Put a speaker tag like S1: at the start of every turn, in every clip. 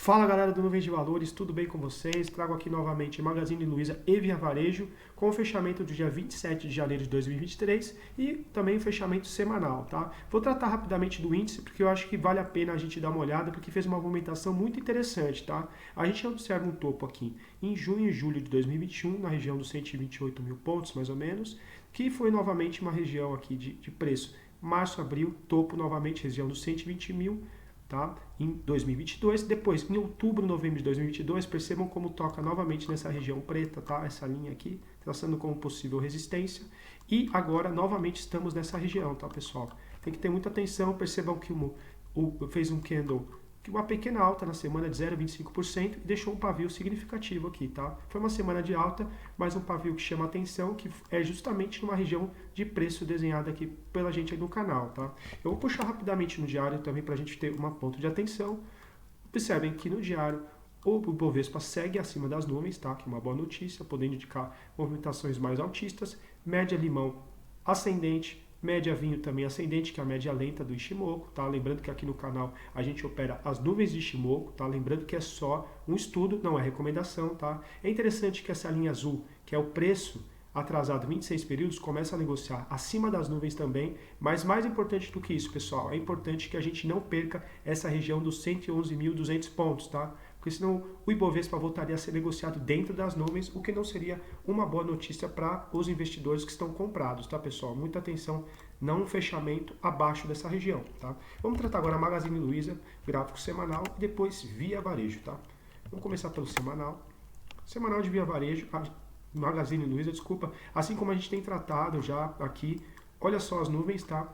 S1: Fala galera do Nuvens de Valores, tudo bem com vocês? Trago aqui novamente Magazine Luiza e Via Varejo com o fechamento do dia 27 de janeiro de 2023 e também o fechamento semanal, tá? Vou tratar rapidamente do índice porque eu acho que vale a pena a gente dar uma olhada porque fez uma movimentação muito interessante, tá? A gente observa um topo aqui em junho e julho de 2021 na região dos 128 mil pontos mais ou menos, que foi novamente uma região aqui de preço. Março, abril, topo novamente, região dos 120 mil, tá? Em 2022, depois em outubro, novembro de 2022, percebam como toca novamente nessa região preta, tá? Essa linha aqui, traçando como possível resistência, e agora novamente estamos nessa região, tá, pessoal? Tem que ter muita atenção, percebam que fez um candle, uma pequena alta na semana de 0,25% e deixou um pavio significativo aqui, tá? Foi uma semana de alta, mas um pavio que chama atenção, que é justamente numa região de preço desenhada aqui pela gente aí no canal, tá? Eu vou puxar rapidamente no diário também para a gente ter uma ponto de atenção. Observem que no diário o Ibovespa segue acima das nuvens, tá? Que é uma boa notícia, podendo indicar movimentações mais altistas. Média limão ascendente, média vinho também ascendente, que é a média lenta do Ishimoku, tá? Lembrando que aqui no canal a gente opera as nuvens de Ishimoku, tá? Lembrando que é só um estudo, não é recomendação, tá? É interessante que essa linha azul, que é o preço atrasado 26 períodos, começa a negociar acima das nuvens também, mas mais importante do que isso, pessoal, é importante que a gente não perca essa região dos 111.200 pontos, tá? Porque senão o Ibovespa voltaria a ser negociado dentro das nuvens, o que não seria uma boa notícia para os investidores que estão comprados, tá, pessoal? Muita atenção, não um fechamento abaixo dessa região, tá? Vamos tratar agora a Magazine Luiza, gráfico semanal e depois Via Varejo, tá? Vamos começar pelo semanal. Semanal de Via Varejo, Magazine Luiza, desculpa, assim como a gente tem tratado já aqui, olha só as nuvens, tá?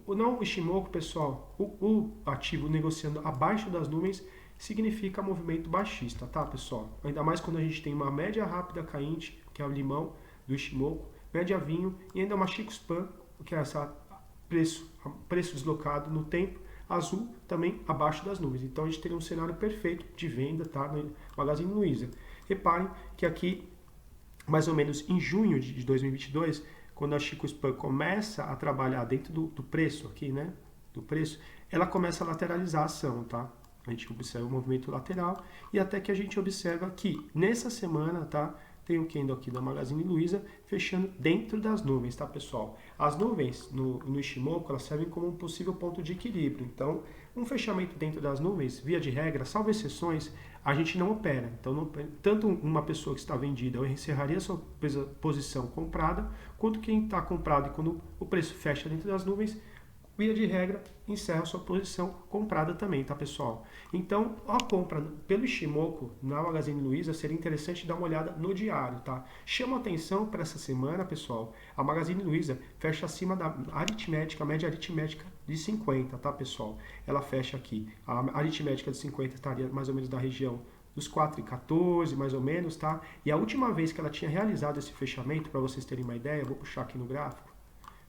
S1: Não o Ishimoku, pessoal, o ativo negociando abaixo das nuvens significa movimento baixista, tá, pessoal? Ainda mais quando a gente tem uma média rápida cainte, que é o limão do Ishimoku, média vinho e ainda uma Chico Span, que é essa preço deslocado no tempo, azul também abaixo das nuvens. Então a gente teria um cenário perfeito de venda, tá, no Magazine Luiza. Reparem que aqui, mais ou menos em junho de 2022, quando a Chico Span começa a trabalhar dentro do preço aqui, né, do preço, ela começa a lateralizar a ação, tá? A gente observa o movimento lateral e até que a gente observa que nessa semana, tá, tem o candle aqui da Magazine Luiza fechando dentro das nuvens, tá, pessoal? As nuvens no Ishimoku, elas servem como um possível ponto de equilíbrio. Então, um fechamento dentro das nuvens, via de regra, salvo exceções, a gente não opera. Então, tanto uma pessoa que está vendida ou encerraria sua posição comprada, quanto quem está comprado e quando o preço fecha dentro das nuvens, via de regra, encerra sua posição comprada também, tá, pessoal? Então, a compra pelo Ishimoku na Magazine Luiza seria interessante dar uma olhada no diário, tá? Chama atenção para essa semana, pessoal, a Magazine Luiza fecha acima da aritmética, a média aritmética de 50, tá, pessoal? Ela fecha aqui, a aritmética de 50 estaria mais ou menos na região dos 4,14, mais ou menos, tá? E a última vez que ela tinha realizado esse fechamento, para vocês terem uma ideia, eu vou puxar aqui no gráfico,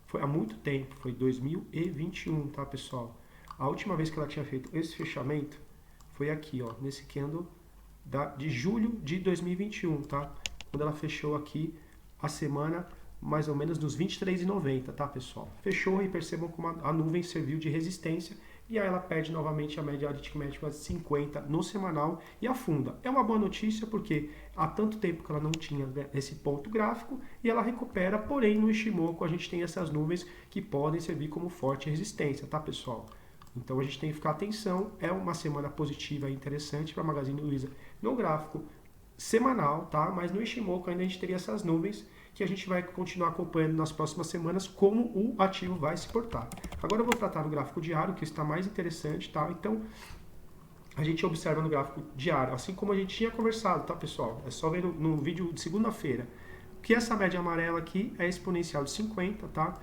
S1: foi há muito tempo, foi 2021, tá, pessoal? A última vez que ela tinha feito esse fechamento foi aqui, ó, nesse candle de julho de 2021, tá? Quando ela fechou aqui a semana mais ou menos nos 23,90, tá, pessoal? Fechou e percebam como a nuvem serviu de resistência e aí ela perde novamente a média aritmética de 50 no semanal e afunda. É uma boa notícia porque há tanto tempo que ela não tinha esse ponto gráfico e ela recupera, porém no Ishimoku a gente tem essas nuvens que podem servir como forte resistência, tá, pessoal? Então a gente tem que ficar atenção, é uma semana positiva e interessante para a Magazine Luiza no gráfico semanal, tá? Mas no Ishimoku ainda a gente teria essas nuvens que a gente vai continuar acompanhando nas próximas semanas como o ativo vai se portar. Agora eu vou tratar no gráfico diário, que está mais interessante, tá? Então, a gente observa no gráfico diário, assim como a gente tinha conversado, tá, pessoal? É só ver no vídeo de segunda-feira, que essa média amarela aqui é exponencial de 50, tá?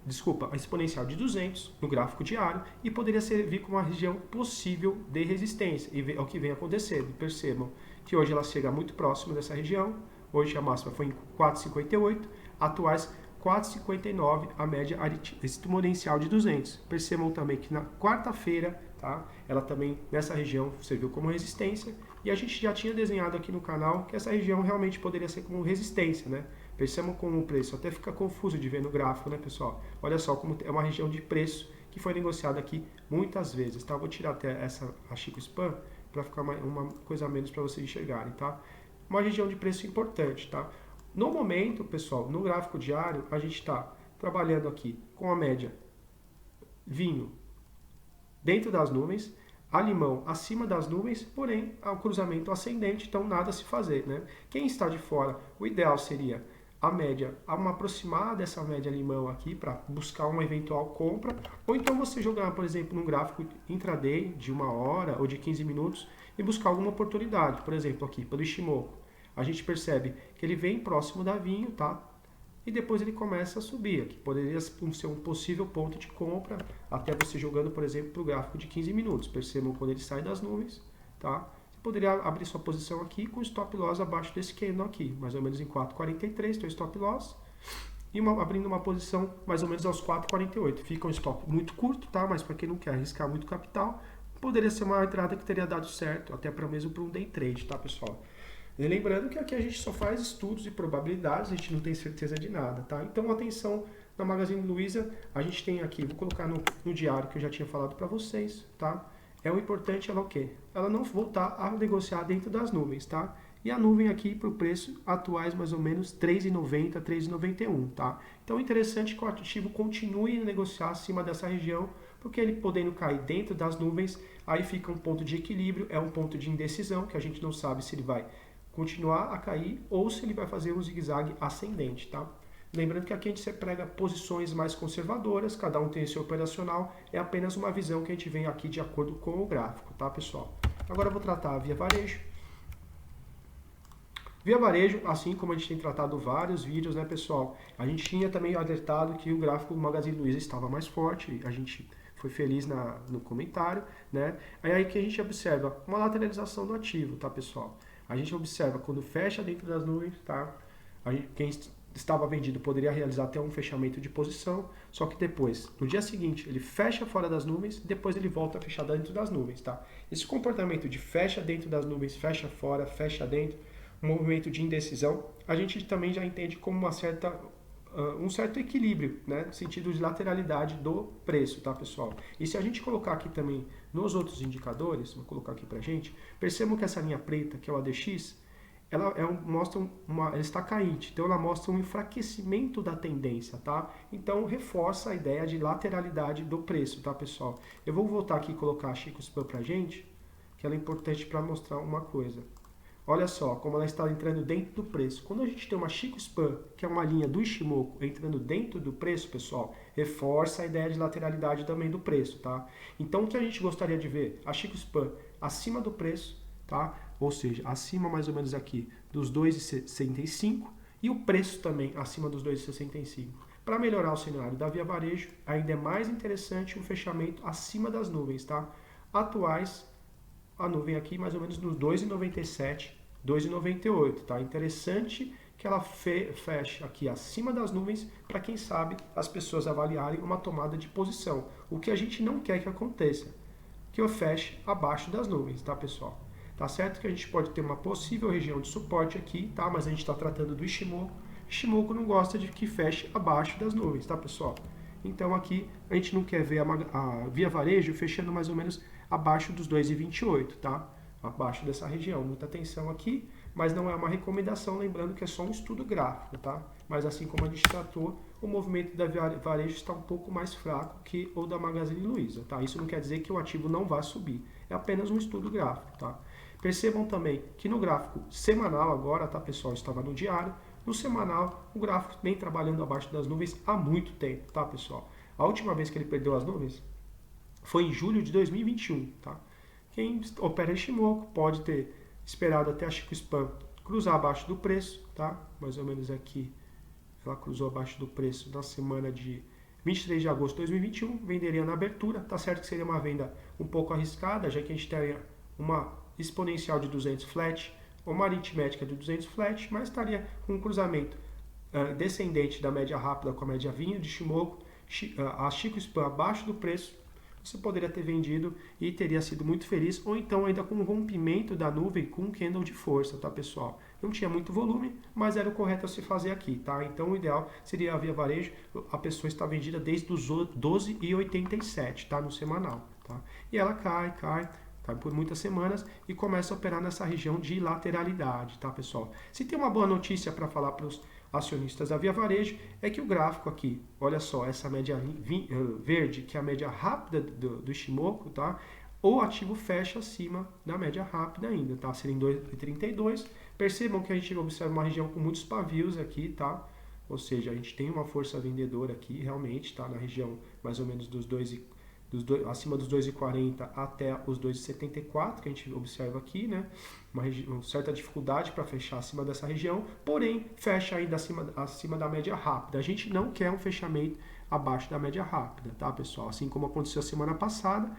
S1: Desculpa, a exponencial de 200 no gráfico diário e poderia servir como uma região possível de resistência. E é o que vem acontecendo. Percebam que hoje ela chega muito próximo dessa região. Hoje a máxima foi em 4,58, atuais 4,59, a média exponencial de 200. Percebam também que na quarta-feira, tá, ela também nessa região serviu como resistência e a gente já tinha desenhado aqui no canal que essa região realmente poderia ser como resistência, né? Percebam como o preço até fica confuso de ver no gráfico, né, pessoal? Olha só como é uma região de preço que foi negociada aqui muitas vezes, tá? Vou tirar até a Chico Span para ficar uma coisa a menos para vocês enxergarem, tá? Uma região de preço importante, tá? No momento, pessoal, no gráfico diário, a gente está trabalhando aqui com a média vinho dentro das nuvens, a limão acima das nuvens, porém, ao cruzamento ascendente, então nada a se fazer, né? Quem está de fora, o ideal seria a média, uma aproximar dessa média limão aqui para buscar uma eventual compra, ou então você jogar, por exemplo, num gráfico intraday de 1 hora ou de 15 minutos e buscar alguma oportunidade. Por exemplo, aqui, pelo Ishimoku, a gente percebe que ele vem próximo da vinho, tá? E depois ele começa a subir, aqui poderia ser um possível ponto de compra, até você jogando, por exemplo, para o gráfico de 15 minutos. Percebam quando ele sai das nuvens, tá? Poderia abrir sua posição aqui com stop loss abaixo desse candle aqui, mais ou menos em 4,43, teu stop loss, e abrindo uma posição mais ou menos aos 4,48. Fica um stop muito curto, tá? Mas para quem não quer arriscar muito capital, poderia ser uma entrada que teria dado certo, até para mesmo para um day trade, tá, pessoal? E lembrando que aqui a gente só faz estudos e probabilidades, a gente não tem certeza de nada, tá? Então, atenção na Magazine Luiza, a gente tem aqui, vou colocar no diário que eu já tinha falado para vocês, tá? O importante ela o quê? Ela não voltar a negociar dentro das nuvens, tá? E a nuvem aqui para o preço atuais mais ou menos 3,90, 3,91, tá? Então, interessante que o ativo continue a negociar acima dessa região, porque ele podendo cair dentro das nuvens, aí fica um ponto de equilíbrio, é um ponto de indecisão, que a gente não sabe se ele vai continuar a cair ou se ele vai fazer um zigue-zague ascendente, tá? Lembrando que aqui a gente prega posições mais conservadoras, cada um tem seu operacional, é apenas uma visão que a gente vem aqui de acordo com o gráfico, tá, pessoal? Agora eu vou tratar a Via Varejo. Via Varejo, assim como a gente tem tratado vários vídeos, né, pessoal? A gente tinha também alertado que o gráfico do Magazine Luiza estava mais forte, a gente foi feliz no comentário, né? Aí que a gente observa uma lateralização do ativo, tá, pessoal? A gente observa quando fecha dentro das nuvens, tá? Quem estava vendido poderia realizar até um fechamento de posição, só que depois, no dia seguinte, ele fecha fora das nuvens, depois ele volta a fechar dentro das nuvens, tá? Esse comportamento de fecha dentro das nuvens, fecha fora, fecha dentro, um movimento de indecisão, a gente também já entende como um certo equilíbrio, né? No sentido de lateralidade do preço, tá, pessoal? E se a gente colocar aqui também nos outros indicadores, vou colocar aqui pra gente, percebam que essa linha preta, que é o ADX, ela está cainte, então ela mostra um enfraquecimento da tendência, tá? Então reforça a ideia de lateralidade do preço, tá, pessoal? Eu vou voltar aqui e colocar a Chico Span pra gente, que ela é importante para mostrar uma coisa. Olha só como ela está entrando dentro do preço. Quando a gente tem uma Chico Span, que é uma linha do Ishimoku, entrando dentro do preço, pessoal, reforça a ideia de lateralidade também do preço, tá? Então o que a gente gostaria de ver? A Chico Span acima do preço, tá? Ou seja, acima mais ou menos aqui dos 2,65 e o preço também acima dos 2,65. Para melhorar o cenário da Via Varejo, ainda é mais interessante um fechamento acima das nuvens, tá? Atuais, a nuvem aqui mais ou menos nos 2,97, 2,98, tá? Interessante que ela feche aqui acima das nuvens para quem sabe as pessoas avaliarem uma tomada de posição. O que a gente não quer que aconteça, que eu feche abaixo das nuvens, tá, pessoal? Tá certo que a gente pode ter uma possível região de suporte aqui, tá? Mas a gente está tratando do Ishimoku. Ishimoku não gosta de que feche abaixo das nuvens, tá, pessoal? Então aqui a gente não quer ver a Via Varejo fechando mais ou menos abaixo dos 2,28, tá? Abaixo dessa região. Muita atenção aqui, mas não é uma recomendação, lembrando que é só um estudo gráfico, tá? Mas assim como a gente tratou, o movimento da Via Varejo está um pouco mais fraco que o da Magazine Luiza, tá? Isso não quer dizer que o ativo não vá subir, é apenas um estudo gráfico, tá? Percebam também que no gráfico semanal agora, tá, pessoal? Estava no diário. No semanal, o gráfico vem trabalhando abaixo das nuvens há muito tempo, tá, pessoal? A última vez que ele perdeu as nuvens foi em julho de 2021, tá? Quem opera em Ishimoku pode ter esperado até a Chico Span cruzar abaixo do preço, tá? Mais ou menos aqui, ela cruzou abaixo do preço na semana de 23 de agosto de 2021, venderia na abertura, tá certo que seria uma venda um pouco arriscada, já que a gente teria uma exponencial de 200 flat, ou uma aritmética de 200 flat, mas estaria com um cruzamento descendente da média rápida com a média vinho de Ishimoku, a Chico Span abaixo do preço, você poderia ter vendido e teria sido muito feliz, ou então ainda com um rompimento da nuvem com um candle de força, tá, pessoal? Não tinha muito volume, mas era o correto a se fazer aqui, tá? Então o ideal seria a Via Varejo, a pessoa está vendida desde os 12,87, tá? No semanal, tá? E ela cai, tá? Por muitas semanas e começa a operar nessa região de lateralidade, tá, pessoal? Se tem uma boa notícia para falar para os acionistas da Via Varejo, é que o gráfico aqui, olha só, essa média verde, que é a média rápida do Ishimoku, tá? O ativo fecha acima da média rápida ainda, tá? Seria em 2,32. Percebam que a gente observa uma região com muitos pavios aqui, tá? Ou seja, a gente tem uma força vendedora aqui, realmente, tá? Na região mais ou menos acima dos 2,40 até os 2,74, que a gente observa aqui, né? Uma certa dificuldade para fechar acima dessa região, porém, fecha ainda acima da média rápida. A gente não quer um fechamento abaixo da média rápida, tá, pessoal? Assim como aconteceu a semana passada,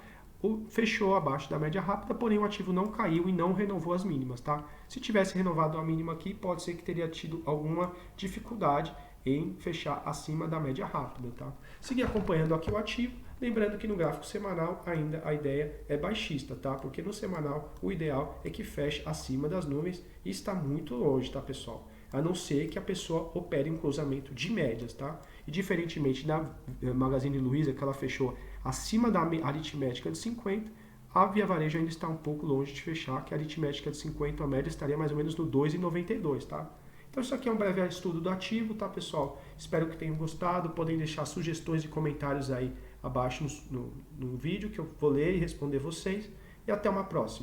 S1: fechou abaixo da média rápida, porém o ativo não caiu e não renovou as mínimas, tá? Se tivesse renovado a mínima aqui, pode ser que teria tido alguma dificuldade em fechar acima da média rápida, tá? Seguir acompanhando aqui o ativo, lembrando que no gráfico semanal ainda a ideia é baixista, tá? Porque no semanal o ideal é que feche acima das nuvens e está muito longe, tá, pessoal? A não ser que a pessoa opere um cruzamento de médias, tá? E diferentemente da Magazine Luiza, que ela fechou acima da aritmética de 50, a Via Varejo ainda está um pouco longe de fechar, que a aritmética de 50, a média estaria mais ou menos no 2,92, tá? Então isso aqui é um breve estudo do ativo, tá, pessoal? Espero que tenham gostado, podem deixar sugestões e comentários aí abaixo no vídeo, que eu vou ler e responder vocês, e até uma próxima.